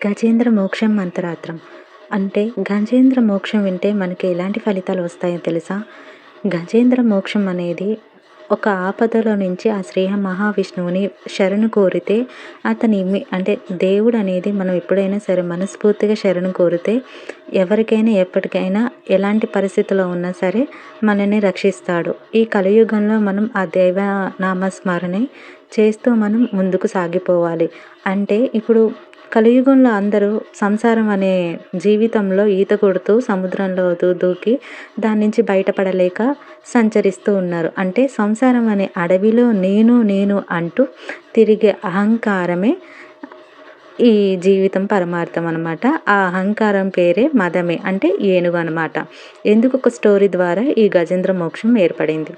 గజేంద్ర మోక్షం మంత్రాత్రం. అంటే గజేంద్ర మోక్షం వింటే మనకి ఎలాంటి ఫలితాలు వస్తాయో తెలుసా? గజేంద్ర మోక్షం అనేది ఒక ఆపదలో నుంచి ఆ శ్రీ మహావిష్ణువుని శరణు కోరితే అంటే దేవుడు అనేది మనం ఎప్పుడైనా సరే మనస్ఫూర్తిగా శరణు కోరితే ఎవరికైనా ఎప్పటికైనా ఎలాంటి పరిస్థితిలో ఉన్నా సరే మనల్ని రక్షిస్తాడు. ఈ కలియుగంలో మనం ఆ దైవ నామస్మరణే చేస్తూ మనం ముందుకు సాగిపోవాలి. అంటే ఇప్పుడు కలియుగంలో అందరూ సంసారం అనే జీవితంలో ఈత కొడుతూ సముద్రంలో దూకి దాని నుంచి బయటపడలేక సంచరిస్తూ ఉన్నారు. అంటే సంసారం అనే అడవిలో నేను నేను అంటూ తిరిగే అహంకారమే ఈ జీవితం పరమార్థం అనమాట. ఆ అహంకారం పేరే మదమే, అంటే ఏనుగు అనమాట. ఎందుకు ఒక స్టోరీ ద్వారా ఈ గజేంద్ర మోక్షం ఏర్పడింది.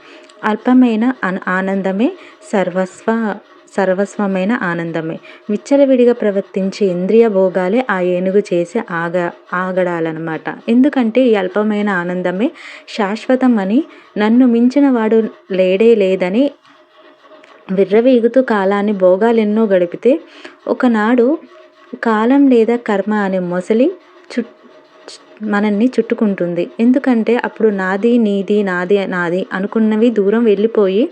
అల్పమైన ఆనందమే సర్వస్వమైన ఆనందమే. విచ్చలవిడిగా ప్రవర్తించే ఇంద్రియ భోగాలే ఆ ఏనుగు చేసే ఆగడాలన్నమాట. ఎందుకంటే ఈ అల్పమైన ఆనందమే శాశ్వతం అని, నన్ను మించిన వాడు లేదని విర్రవీగుతూ కాలాన్ని భోగాలెన్నో గడిపితే ఒకనాడు కాలం లేదా కర్మ అనే మొసలి మనల్ని చుట్టుకుంటుంది. ఎందుకంటే అప్పుడు నాది నీది నాది నాది అనుకున్నవి దూరం వెళ్ళిపోయి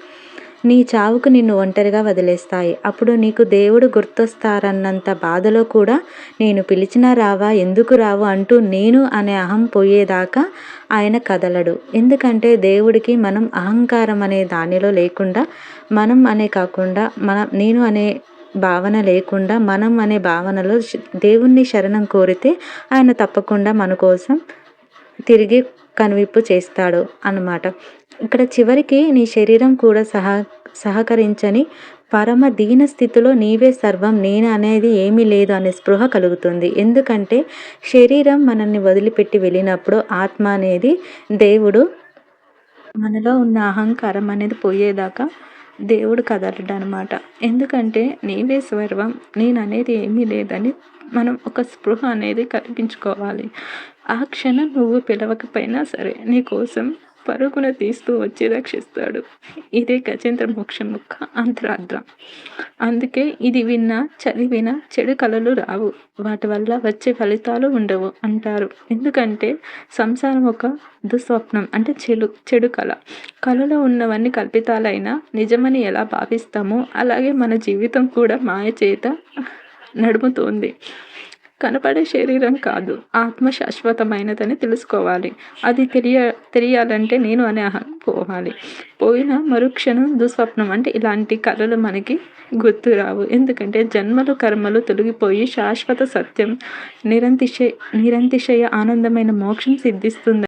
నీ చావుకు నిన్ను ఒంటరిగా వదిలేస్తాయి. అప్పుడు నీకు దేవుడు గుర్తొస్తారన్నంత బాధలో కూడా నేను పిలిచినా రావా, ఎందుకు రావు అంటూ నేను అనే అహం పోయేదాకా ఆయన కదలడు. ఎందుకంటే దేవుడికి మనం అహంకారం అనే దానిలో లేకుండా, మనం అనే కాకుండా నేను అనే భావన లేకుండా మనం అనే భావనలో దేవుణ్ణి శరణం కోరితే ఆయన తప్పకుండా మన కోసం తిరిగి కనువిప్పు చేస్తాడు అన్నమాట. ఇక్కడ చివరికి నీ శరీరం కూడా సహకరించని పరమ దీన స్థితిలో నీవే సర్వం, నేను అనేది ఏమీ లేదు అనే స్పృహ కలుగుతుంది. ఎందుకంటే శరీరం మనల్ని వదిలిపెట్టి వెళ్ళినప్పుడు ఆత్మ అనేది దేవుడు మనలో ఉన్న అహంకారం అనేది పోయేదాకా దేవుడు కదలడు అనమాట. ఎందుకంటే నీవే సర్వం, నేను అనేది ఏమీ లేదని మనం ఒక స్పృహ అనేది కల్పించుకోవాలి. ఆ క్షణం నువ్వు పిలవకపోయినా సరే నీ కోసం పరుగున తీస్తూ వచ్చి రక్షిస్తాడు. ఇదే గజేంద్ర మోక్షం యొక్క అంతరార్థం. అందుకే ఇది విన్నా చదివినా చెడు కళలు రావు, వాటి వల్ల వచ్చే ఫలితాలు ఉండవు అంటారు. ఎందుకంటే సంసారం ఒక దుస్వప్నం, అంటే చెడు కళ. కళలో ఉన్నవన్నీ కల్పితాలైనా నిజమని ఎలా భావిస్తామో అలాగే మన జీవితం కూడా మాయ చేత నడుముతోంది. కనపడే శరీరం కాదు, ఆత్మ శాశ్వతమైనదని తెలుసుకోవాలి. అది తెలియాలంటే నేను అనే అహం పోవాలి. పోయిన మరుక్షణం దుస్వప్నం, అంటే ఇలాంటి కళలు మనకి గుర్తు రావు. ఎందుకంటే జన్మలు కర్మలు తొలగిపోయి శాశ్వత సత్యం నిరంతిశయ ఆనందమైన మోక్షం సిద్ధిస్తుంది.